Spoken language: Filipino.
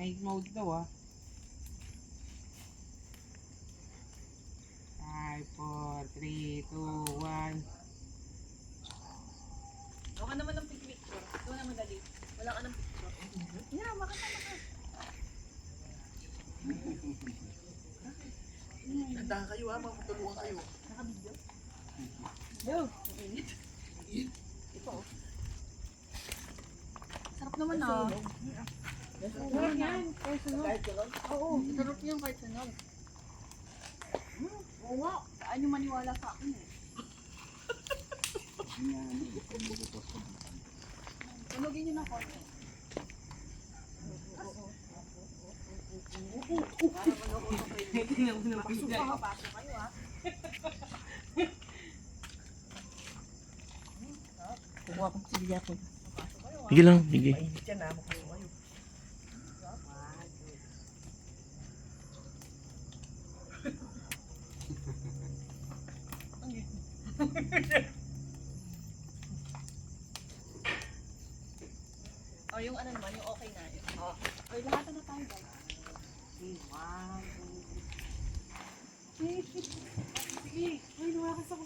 Night mode daw ah. 5, 4, 3, 2, 1. Baka naman ng picture. Ito na madali. Wala ka ng picture. Yeah, makasama ka. Handa kayo ha, magtulungan kayo. Naka-video? Yo, ang init. Ito. Sarap naman ah. Sarap yan. Personal. Kahit gano'n? Oo, sarap yung kahit sunod. Oo nga, saan yung maniwala sa akin eh. Tunogin nyo na konti. Parang ano ko sa kayo. Tingnan mo naman Pasok yan. ka, pasok kayo ah. Kukuha kong silya ko. Pasok kayo ah. Sige lang, sige. Mainit yan ha, magpasok kayo. O yung ano naman, yung okay na yun. O, lahat na tayo guys. Wow. Sige, ay, lumakas ako.